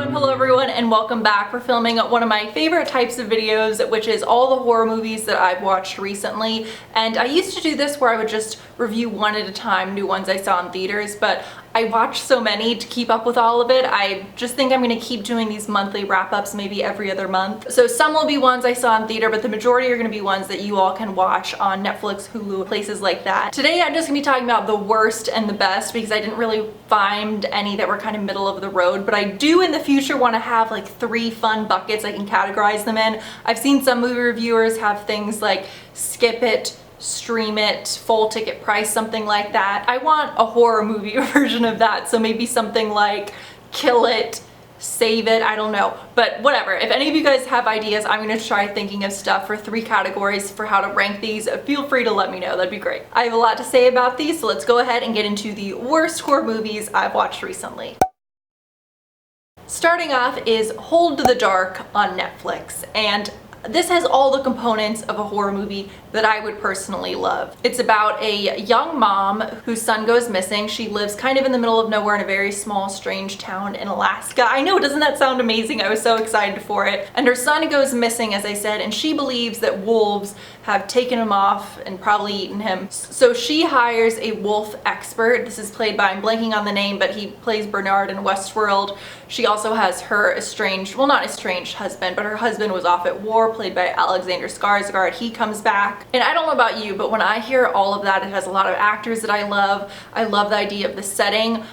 Hello everyone, and welcome back. We're filming one of my favorite types of videos, which is all the horror movies that I've watched recently. And I used to do this where I would just review one at a time, new ones I saw in theaters, but I watched so many to keep up with all of it. I just think I'm going to keep doing these monthly wrap-ups maybe every other month. So some will be ones I saw in theater, but the majority are going to be ones that you all can watch on Netflix, Hulu, places like that. Today I'm just going to be talking about the worst and the best because I didn't really find any that were kind of middle of the road, but I do in the future want to have like 3 fun buckets I can categorize them in. I've seen some movie reviewers have things like skip it, stream it, full ticket price, something like that. I want a horror movie version of that, so maybe something like kill it, save it, I don't know, but whatever. If any of you guys have ideas, I'm going to try thinking of stuff for 3 categories for how to rank these. Feel free to let me know, that'd be great. I have a lot to say about these, so let's go ahead and get into the worst horror movies I've watched recently. Starting off is Hold the Dark on Netflix, and this has all the components of a horror movie that I would personally love. It's about a young mom whose son goes missing. She lives kind of in the middle of nowhere in a very small, strange town in Alaska. I know, doesn't that sound amazing? I was so excited for it. And her son goes missing, as I said, and she believes that wolves have taken him off and probably eaten him. So she hires a wolf expert. This is played by, I'm blanking on the name, but he plays Bernard in Westworld. She also has her estranged, well, not estranged husband, but her husband was off at war, played by Alexander Skarsgård. He comes back. And I don't know about you, but when I hear all of that, it has a lot of actors that I love. I love the idea of the setting.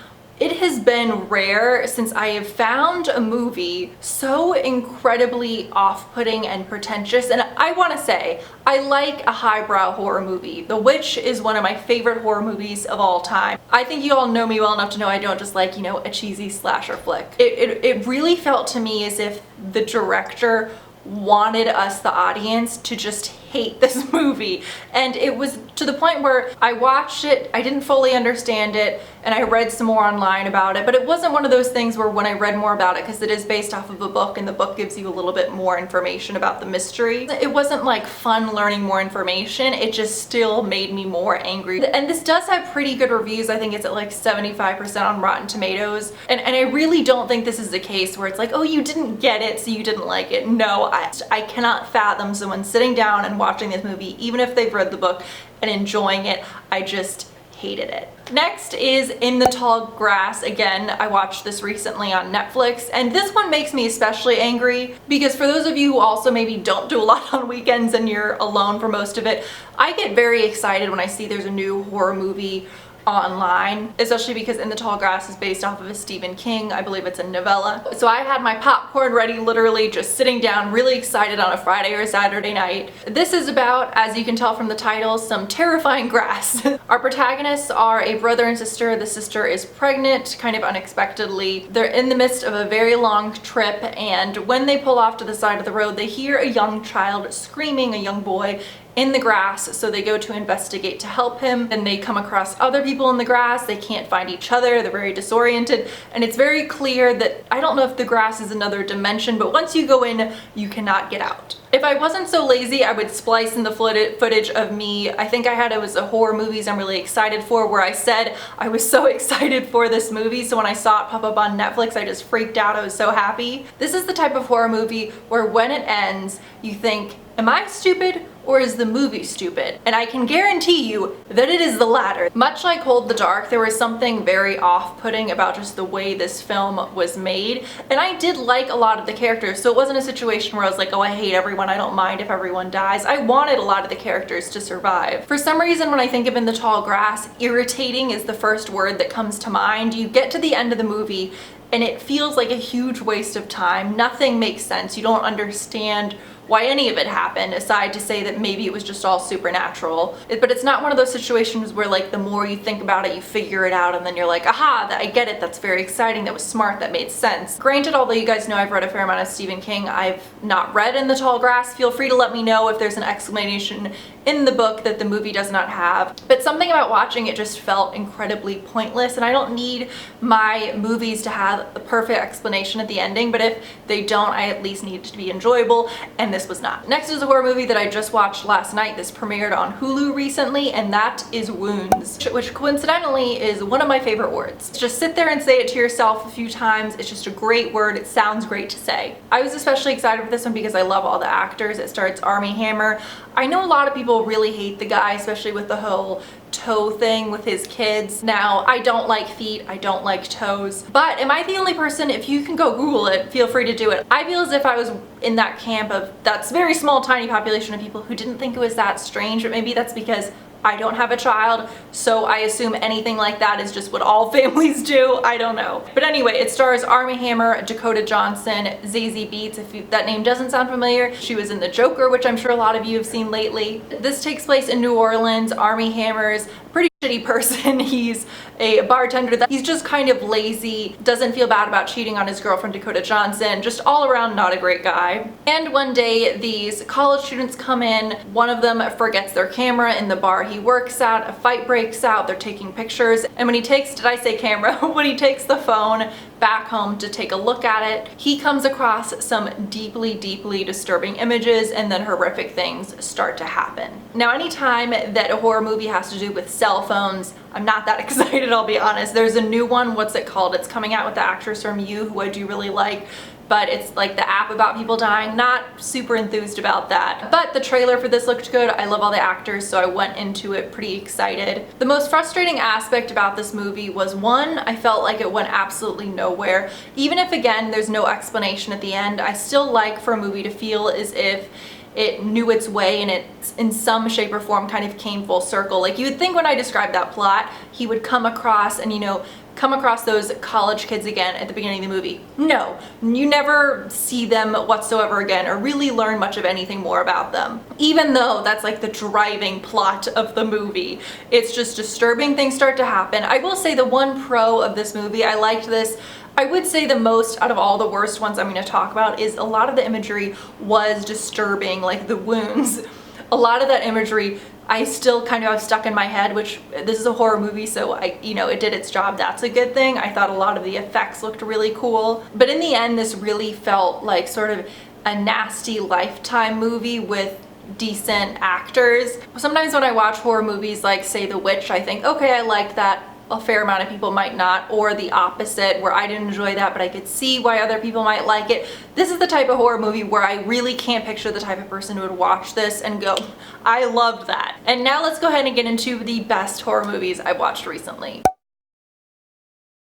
It has been rare since I have found a movie so incredibly off-putting and pretentious, and I want to say, I like a highbrow horror movie. The Witch is one of my favorite horror movies of all time. I think you all know me well enough to know I don't just like, you know, a cheesy slasher flick. It really felt to me as if the director wanted us, the audience, to just hate this movie. And it was to the point where I watched it, I didn't fully understand it, and I read some more online about it, but it wasn't one of those things where when I read more about it, because it is based off of a book and the book gives you a little bit more information about the mystery, it wasn't like fun learning more information, it just still made me more angry. And this does have pretty good reviews. I think it's at like 75% on Rotten Tomatoes, and I really don't think this is the case where it's like, oh, you didn't get it so you didn't like it. No, I cannot fathom someone sitting down and watching this movie, even if they've read the book, and enjoying it. I just hated it. Next is In the Tall Grass. Again, I watched this recently on Netflix, and this one makes me especially angry because for those of you who also maybe don't do a lot on weekends and you're alone for most of it, I get very excited when I see there's a new horror movie online, especially because In the Tall Grass is based off of a Stephen King, I believe it's a novella. So I had my popcorn ready, literally just sitting down, really excited on a Friday or Saturday night. This is about, as you can tell from the title, some terrifying grass. Our protagonists are a brother and sister. The sister is pregnant, kind of unexpectedly. They're in the midst of a very long trip, and when they pull off to the side of the road, they hear a young child screaming, a young boy, in the grass, so they go to investigate to help him, and they come across other people in the grass. They can't find each other, they're very disoriented, and it's very clear that, I don't know if the grass is another dimension, but once you go in, you cannot get out. If I wasn't so lazy, I would splice in the footage of me, I think I had it was a horror movies I'm really excited for, where I said I was so excited for this movie, so when I saw it pop up on Netflix, I just freaked out. I was so happy. This is the type of horror movie where when it ends, you think, am I stupid? Or is the movie stupid? And I can guarantee you that it is the latter. Much like Hold the Dark, there was something very off-putting about just the way this film was made. And I did like a lot of the characters, so it wasn't a situation where I was like, oh, I hate everyone, I don't mind if everyone dies. I wanted a lot of the characters to survive. For some reason, when I think of In the Tall Grass, irritating is the first word that comes to mind. You get to the end of the movie, and it feels like a huge waste of time. Nothing makes sense. You don't understand why any of it happened, aside to say that maybe it was just all supernatural. But it's not one of those situations where like the more you think about it, you figure it out, and then you're like, aha, I get it, that's very exciting, that was smart, that made sense. Granted, although you guys know I've read a fair amount of Stephen King, I've not read In the Tall Grass. Feel free to let me know if there's an explanation in the book that the movie does not have. But something about watching it just felt incredibly pointless, and I don't need my movies to have a perfect explanation at the ending, but if they don't, I at least need it to be enjoyable, and this was not. Next is a horror movie that I just watched last night. This premiered on Hulu recently, and that is Wounds, which coincidentally is one of my favorite words. Just sit there and say it to yourself a few times. It's just a great word. It sounds great to say. I was especially excited for this one because I love all the actors. It stars Armie Hammer. I know a lot of people really hate the guy, especially with the whole toe thing with his kids. Now, I don't like feet, I don't like toes, but am I the only person? If you can go Google it, feel free to do it. I feel as if I was in that camp of that very small tiny population of people who didn't think it was that strange, but maybe that's because I don't have a child, so I assume anything like that is just what all families do. I don't know. But anyway, it stars Armie Hammer, Dakota Johnson, Zazie Beetz. If that name doesn't sound familiar, she was in The Joker, which I'm sure a lot of you have seen lately. This takes place in New Orleans. Armie Hammer's a pretty shitty person. He's a bartender that he's just kind of lazy, doesn't feel bad about cheating on his girlfriend Dakota Johnson, just all around not a great guy. And one day these college students come in, one of them forgets their camera in the bar he works at, a fight breaks out, they're taking pictures, and when he takes, did I say camera? When he takes the phone back home to take a look at it, he comes across some deeply, deeply disturbing images, and then horrific things start to happen. Now, anytime that a horror movie has to do with cell phones, I'm not that excited, I'll be honest. There's a new one, what's it called? It's coming out with the actress from You, who I do really like, but it's like the app about people dying. Not super enthused about that. But the trailer for this looked good. I love all the actors, so I went into it pretty excited. The most frustrating aspect about this movie was, one, I felt like it went absolutely nowhere. Even if, again, there's no explanation at the end, I still like for a movie to feel as if it knew its way and it in some shape or form kind of came full circle. Like, you would think when I described that plot, he would come across and, you know, come across those college kids again at the beginning of the movie. No, you never see them whatsoever again or really learn much of anything more about them. Even though that's like the driving plot of the movie. It's just disturbing things start to happen. I will say the one pro of this movie, I liked this. I would say the most out of all the worst ones I'm going to talk about is a lot of the imagery was disturbing, like the wounds. A lot of that imagery I still kind of have stuck in my head, which this is a horror movie, so it did its job. That's a good thing. I thought a lot of the effects looked really cool. But in the end, this really felt like sort of a nasty Lifetime movie with decent actors. Sometimes when I watch horror movies like, say, The Witch, I think, okay, I liked that. A fair amount of people might not, or the opposite, where I didn't enjoy that, but I could see why other people might like it. This is the type of horror movie where I really can't picture the type of person who would watch this and go, I loved that. And now let's go ahead and get into the best horror movies I've watched recently.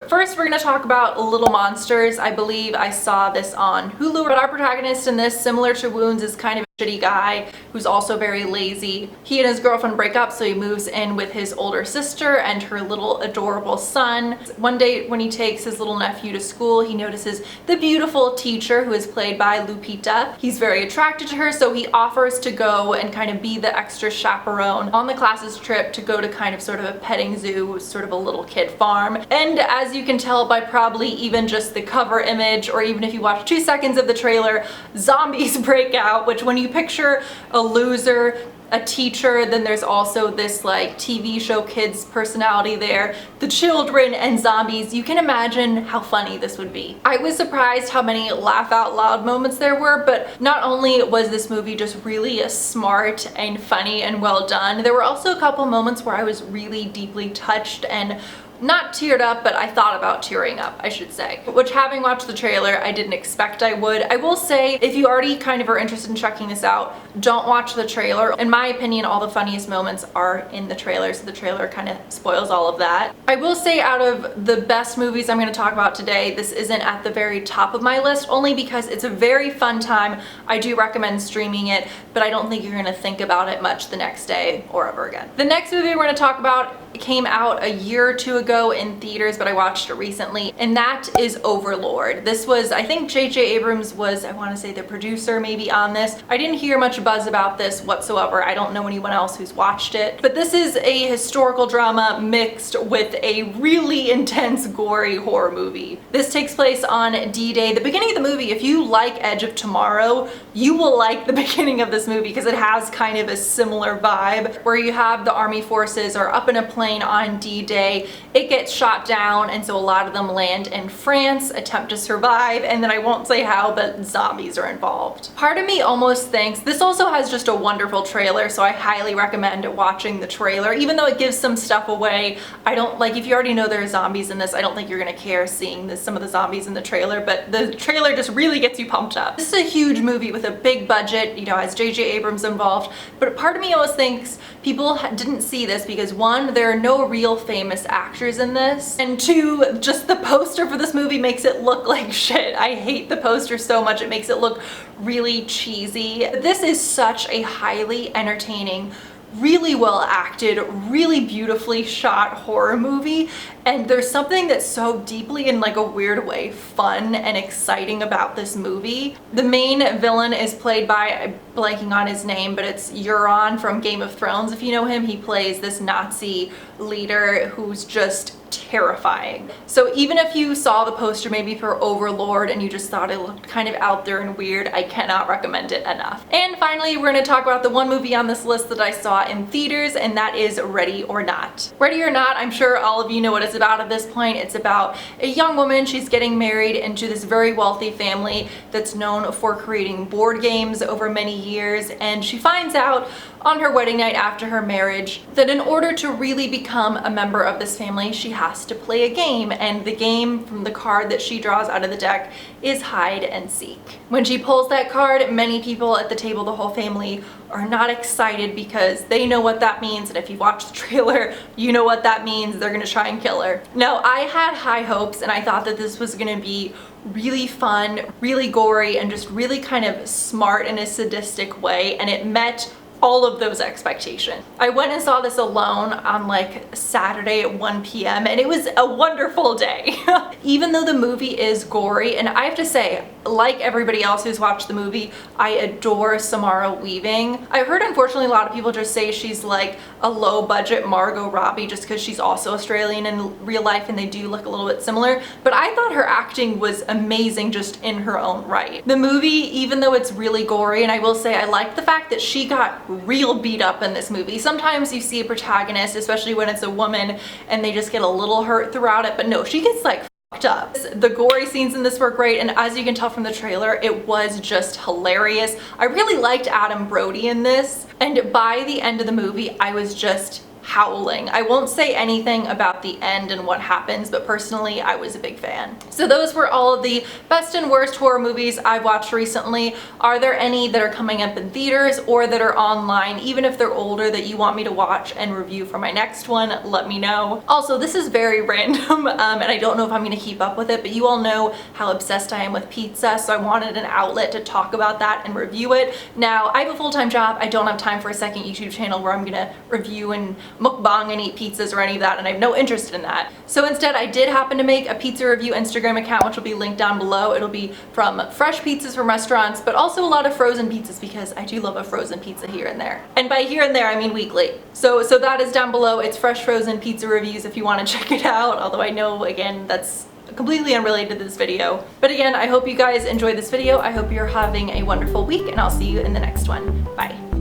First, we're going to talk about Little Monsters. I believe I saw this on Hulu, but our protagonist in this, similar to Wounds, is kind of a shitty guy who's also very lazy. He and his girlfriend break up, so he moves in with his older sister and her little adorable son. One day when he takes his little nephew to school, he notices the beautiful teacher, who is played by Lupita. He's very attracted to her, so he offers to go and kind of be the extra chaperone on the class's trip to go to kind of sort of a petting zoo, sort of a little kid farm. And as you can tell by probably even just the cover image, or even if you watch 2 seconds of the trailer, zombies break out, which when you picture a loser, a teacher, then there's also this like TV show kids personality there, the children and zombies. You can imagine how funny this would be. I was surprised how many laugh out loud moments there were, but not only was this movie just really smart and funny and well done, there were also a couple moments where I was really deeply touched and not teared up, but I thought about tearing up, I should say. Which, having watched the trailer, I didn't expect I would. I will say, if you already kind of are interested in checking this out, don't watch the trailer. In my opinion, all the funniest moments are in the trailer, so the trailer kind of spoils all of that. I will say, out of the best movies I'm going to talk about today, this isn't at the very top of my list, only because it's a very fun time. I do recommend streaming it, but I don't think you're going to think about it much the next day or ever again. The next movie we're going to talk about came out a year or two ago in theaters, but I watched it recently, and that is Overlord. This was, I think J.J. Abrams was, I want to say, the producer maybe on this. I didn't hear much buzz about this whatsoever. I don't know anyone else who's watched it, but this is a historical drama mixed with a really intense, gory horror movie. This takes place on D-Day. The beginning of the movie, if you like Edge of Tomorrow, you will like the beginning of this movie because it has kind of a similar vibe where you have the army forces are up in a plane on D-Day. it gets shot down, and so a lot of them land in France, attempt to survive, and then I won't say how, but zombies are involved. Part of me almost thinks this also has just a wonderful trailer, so I highly recommend watching the trailer. Even though it gives some stuff away, I don't like, if you already know there are zombies in this, I don't think you're gonna care seeing some of the zombies in the trailer, but the trailer just really gets you pumped up. This is a huge movie with a big budget, you know, has J.J. Abrams involved, but part of me almost thinks people didn't see this because one, there are no real famous actors in this, and two, just the poster for this movie makes it look like shit. I hate the poster so much, it makes it look really cheesy. This is such a highly entertaining, really well acted, really beautifully shot horror movie, and there's something that's so deeply, in like a weird way, fun and exciting about this movie. The main villain is played by, I'm blanking on his name, but it's Euron from Game of Thrones. If you know him, he plays this Nazi leader who's just terrifying. So even if you saw the poster maybe for Overlord and you just thought it looked kind of out there and weird, I cannot recommend it enough. And finally, we're going to talk about the one movie on this list that I saw in theaters, and that is Ready or Not. Ready or Not, I'm sure all of you know what it's about at this point. It's about a young woman, she's getting married into this very wealthy family that's known for creating board games over many years, and she finds out on her wedding night after her marriage that in order to really become a member of this family, she has to play a game, and the game from the card that she draws out of the deck is hide and seek. When she pulls that card, many people at the table, the whole family, are not excited because they know what that means, and if you watch the trailer, you know what that means. They're gonna try and kill her. Now, I had high hopes, and I thought that this was gonna be really fun, really gory, and just really kind of smart in a sadistic way, and it met all of those expectations. I went and saw this alone on like Saturday at 1 p.m. and it was a wonderful day. Even though the movie is gory, and I have to say, like everybody else who's watched the movie, I adore Samara Weaving. I heard unfortunately a lot of people just say she's like a low budget Margot Robbie just because she's also Australian in real life and they do look a little bit similar, but I thought her acting was amazing just in her own right. The movie, even though it's really gory, and I will say I liked the fact that she got real beat up in this movie. Sometimes you see a protagonist, especially when it's a woman, and they just get a little hurt throughout it, but no, she gets like fucked up. The gory scenes in this were great, and as you can tell from the trailer, it was just hilarious. I really liked Adam Brody in this, and by the end of the movie, I was just howling. I won't say anything about the end and what happens, but personally, I was a big fan. So those were all of the best and worst horror movies I've watched recently. Are there any that are coming up in theaters or that are online, even if they're older, that you want me to watch and review for my next one? Let me know. Also, this is very random, and I don't know if I'm gonna keep up with it, but you all know how obsessed I am with pizza, so I wanted an outlet to talk about that and review it. Now, I have a full-time job. I don't have time for a second YouTube channel where I'm gonna review and mukbang and eat pizzas or any of that, and I have no interest in that. So instead, I did happen to make a pizza review Instagram account, which will be linked down below. It'll be from fresh pizzas from restaurants, but also a lot of frozen pizzas because I do love a frozen pizza here and there. And by here and there, I mean weekly. So that is down below. It's fresh frozen pizza reviews if you want to check it out, although I know, again, that's completely unrelated to this video. But again, I hope you guys enjoyed this video. I hope you're having a wonderful week, and I'll see you in the next one. Bye.